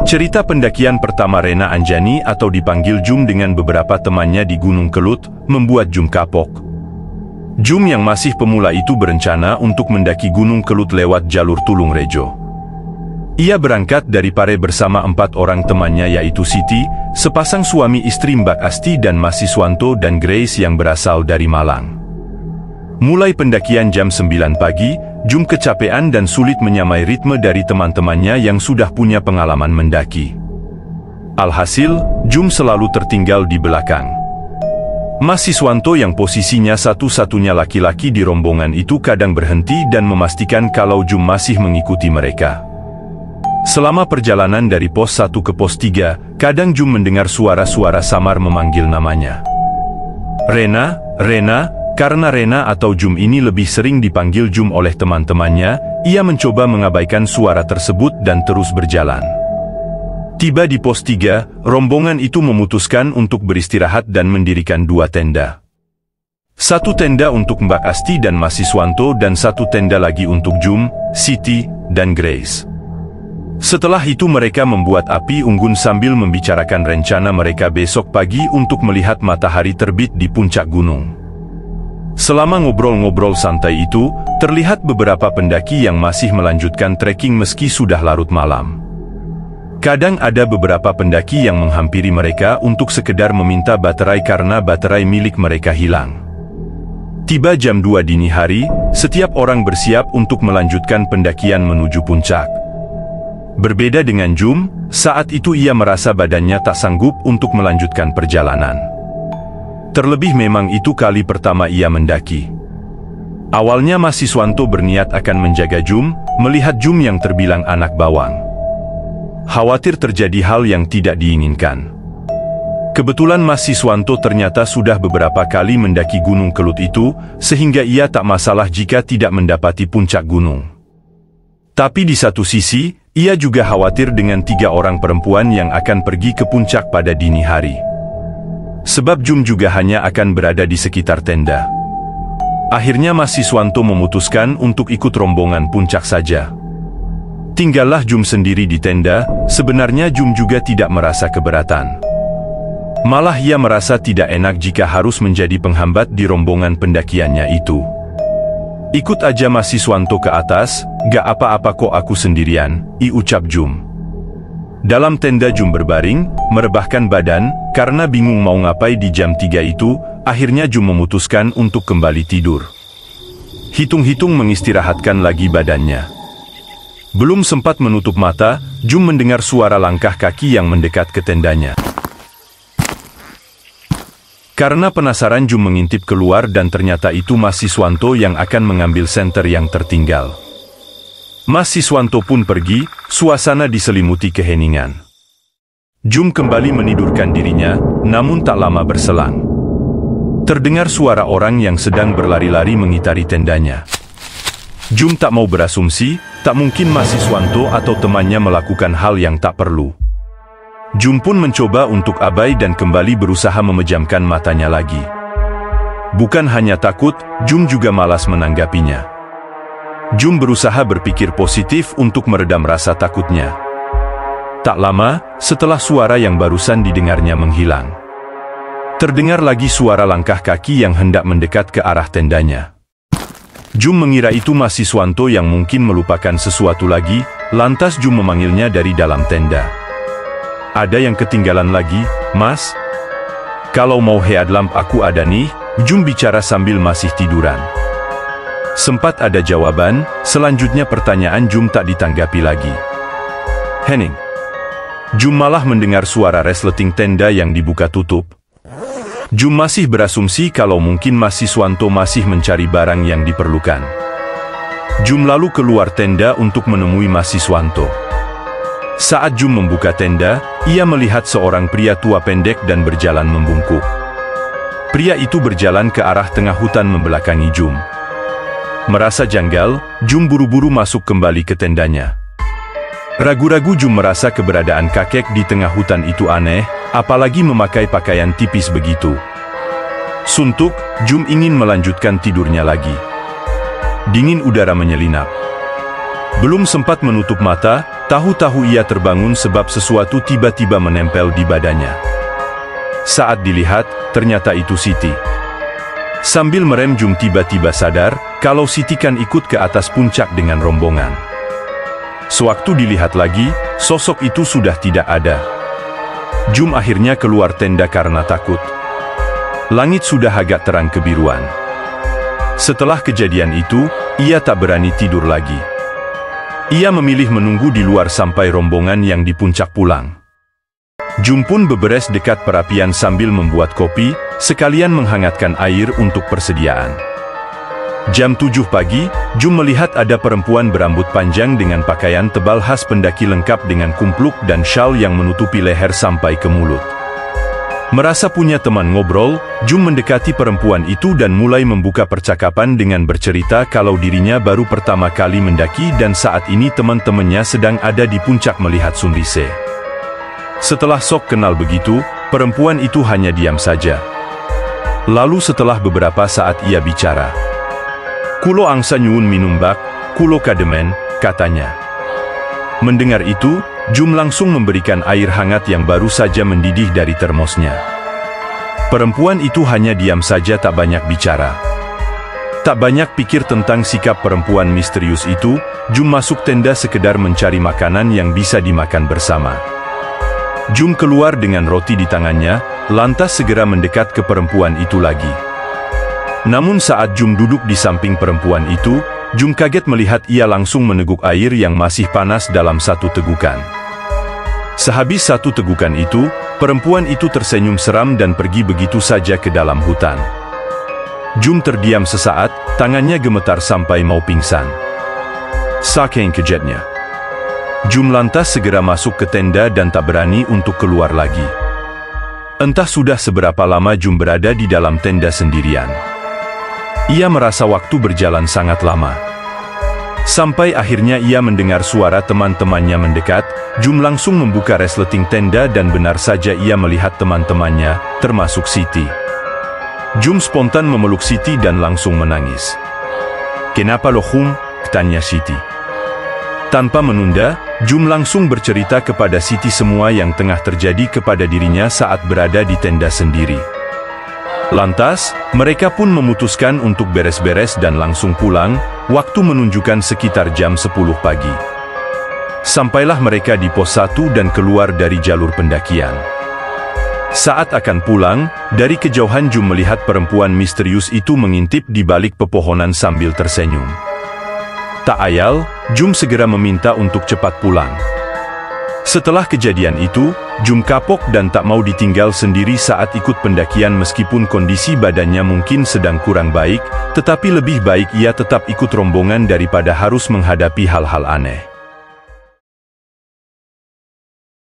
Cerita pendakian pertama Rena Anjani atau dipanggil Jum dengan beberapa temannya di Gunung Kelut, membuat Jum kapok. Jum yang masih pemula itu berencana untuk mendaki Gunung Kelut lewat jalur Tulung Rejo. Ia berangkat dari Pare bersama 4 orang temannya yaitu Siti, sepasang suami istri Mbak Asti dan Masiswanto dan Grace yang berasal dari Malang. Mulai pendakian jam 9 pagi, Jum kecapean dan sulit menyamai ritme dari teman-temannya yang sudah punya pengalaman mendaki. Alhasil, Jum selalu tertinggal di belakang. Masiswanto yang posisinya satu-satunya laki-laki di rombongan itu kadang berhenti dan memastikan kalau Jum masih mengikuti mereka. Selama perjalanan dari pos 1 ke pos 3, kadang Jum mendengar suara-suara samar memanggil namanya. Rena, Rena. Karena Rena atau Jum ini lebih sering dipanggil Jum oleh teman-temannya, ia mencoba mengabaikan suara tersebut dan terus berjalan. Tiba di pos 3, rombongan itu memutuskan untuk beristirahat dan mendirikan 2 tenda. 1 tenda untuk Mbak Asti dan Masiswanto dan 1 tenda lagi untuk Jum, Siti, dan Grace. Setelah itu mereka membuat api unggun sambil membicarakan rencana mereka besok pagi untuk melihat matahari terbit di puncak gunung. Selama ngobrol-ngobrol santai itu, terlihat beberapa pendaki yang masih melanjutkan trekking meski sudah larut malam. Kadang ada beberapa pendaki yang menghampiri mereka untuk sekedar meminta baterai karena baterai milik mereka hilang. Tiba jam 2 dini hari, setiap orang bersiap untuk melanjutkan pendakian menuju puncak. Berbeda dengan Jum, saat itu ia merasa badannya tak sanggup untuk melanjutkan perjalanan. Terlebih memang itu kali pertama ia mendaki. Awalnya Masiswanto berniat akan menjaga Jum, melihat Jum yang terbilang anak bawang. Khawatir terjadi hal yang tidak diinginkan. Kebetulan Masiswanto ternyata sudah beberapa kali mendaki Gunung Kelut itu, sehingga ia tak masalah jika tidak mendapati puncak gunung. Tapi di satu sisi, ia juga khawatir dengan 3 orang perempuan yang akan pergi ke puncak pada dini hari. Sebab Jum juga hanya akan berada di sekitar tenda. Akhirnya Masiswanto memutuskan untuk ikut rombongan puncak saja. Tinggallah Jum sendiri di tenda, sebenarnya Jum juga tidak merasa keberatan. Malah ia merasa tidak enak jika harus menjadi penghambat di rombongan pendakiannya itu. Ikut aja Masiswanto ke atas, gak apa-apa kok aku sendirian, ucap Jum. Dalam tenda Jum berbaring, merebahkan badan, karena bingung mau ngapain di jam 3 itu, akhirnya Jum memutuskan untuk kembali tidur. Hitung-hitung mengistirahatkan lagi badannya. Belum sempat menutup mata, Jum mendengar suara langkah kaki yang mendekat ke tendanya. Karena penasaran Jum mengintip keluar dan ternyata itu Masiswanto yang akan mengambil senter yang tertinggal. Masiswanto pun pergi, suasana diselimuti keheningan. Jum kembali menidurkan dirinya, namun tak lama berselang. Terdengar suara orang yang sedang berlari-lari mengitari tendanya. Jum tak mau berasumsi, tak mungkin Masiswanto atau temannya melakukan hal yang tak perlu. Jum pun mencoba untuk abai dan kembali berusaha memejamkan matanya lagi. Bukan hanya takut, Jum juga malas menanggapinya. Jum berusaha berpikir positif untuk meredam rasa takutnya. Tak lama, setelah suara yang barusan didengarnya menghilang, terdengar lagi suara langkah kaki yang hendak mendekat ke arah tendanya. Jum mengira itu Masiswanto yang mungkin melupakan sesuatu lagi, lantas Jum memanggilnya dari dalam tenda. Ada yang ketinggalan lagi, Mas? Kalau mau headlamp aku ada nih, Jum bicara sambil masih tiduran. Sempat ada jawaban, selanjutnya pertanyaan Jum tak ditanggapi lagi. Hening. Jum malah mendengar suara resleting tenda yang dibuka tutup. Jum masih berasumsi kalau mungkin Masiswanto masih mencari barang yang diperlukan. Jum lalu keluar tenda untuk menemui Masiswanto. Saat Jum membuka tenda, ia melihat seorang pria tua pendek dan berjalan membungkuk. Pria itu berjalan ke arah tengah hutan membelakangi Jum. Merasa janggal, Jum buru-buru masuk kembali ke tendanya. Ragu-ragu Jum merasa keberadaan kakek di tengah hutan itu aneh, apalagi memakai pakaian tipis begitu. Suntuk, Jum ingin melanjutkan tidurnya lagi. Dingin udara menyelinap. Belum sempat menutup mata, tahu-tahu ia terbangun sebab sesuatu tiba-tiba menempel di badannya. Saat dilihat, ternyata itu Siti. Sambil merem Jum tiba-tiba sadar, kalau Siti kan ikut ke atas puncak dengan rombongan. Sewaktu dilihat lagi, sosok itu sudah tidak ada. Jum akhirnya keluar tenda karena takut. Langit sudah agak terang kebiruan. Setelah kejadian itu, ia tak berani tidur lagi. Ia memilih menunggu di luar sampai rombongan yang di puncak pulang. Jum pun beberes dekat perapian sambil membuat kopi, sekalian menghangatkan air untuk persediaan. Jam 7 pagi, Jum melihat ada perempuan berambut panjang dengan pakaian tebal khas pendaki lengkap dengan kumpluk dan syal yang menutupi leher sampai ke mulut. Merasa punya teman ngobrol, Jum mendekati perempuan itu dan mulai membuka percakapan dengan bercerita kalau dirinya baru pertama kali mendaki dan saat ini teman-temannya sedang ada di puncak melihat Sunrise. Setelah sok kenal begitu, perempuan itu hanya diam saja. Lalu setelah beberapa saat ia bicara. "Kulo angsa nyuwun minum bak, kulo kademen," katanya. Mendengar itu, Jum langsung memberikan air hangat yang baru saja mendidih dari termosnya. Perempuan itu hanya diam saja, tak banyak bicara. Tak banyak pikir tentang sikap perempuan misterius itu, Jum masuk tenda sekedar mencari makanan yang bisa dimakan bersama. Jum keluar dengan roti di tangannya, lantas segera mendekat ke perempuan itu lagi. Namun saat Jum duduk di samping perempuan itu, Jum kaget melihat ia langsung meneguk air yang masih panas dalam satu tegukan. Sehabis satu tegukan itu, perempuan itu tersenyum seram dan pergi begitu saja ke dalam hutan. Jum terdiam sesaat, tangannya gemetar sampai mau pingsan. Saking kagetnya, Jum lantas segera masuk ke tenda dan tak berani untuk keluar lagi. Entah sudah seberapa lama Jum berada di dalam tenda sendirian. Ia merasa waktu berjalan sangat lama. Sampai akhirnya ia mendengar suara teman-temannya mendekat, Jum langsung membuka resleting tenda dan benar saja ia melihat teman-temannya, termasuk Siti. Jum spontan memeluk Siti dan langsung menangis. "Kenapa lo Hum?" tanya Siti. Tanpa menunda, Jum langsung bercerita kepada Siti semua yang tengah terjadi kepada dirinya saat berada di tenda sendiri. Lantas, mereka pun memutuskan untuk beres-beres dan langsung pulang, waktu menunjukkan sekitar jam 10 pagi. Sampailah mereka di pos 1 dan keluar dari jalur pendakian. Saat akan pulang, dari kejauhan Jum melihat perempuan misterius itu mengintip di balik pepohonan sambil tersenyum. Tak ayal, Jum segera meminta untuk cepat pulang. Setelah kejadian itu, Jum kapok dan tak mau ditinggal sendiri saat ikut pendakian meskipun kondisi badannya mungkin sedang kurang baik, tetapi lebih baik ia tetap ikut rombongan daripada harus menghadapi hal-hal aneh.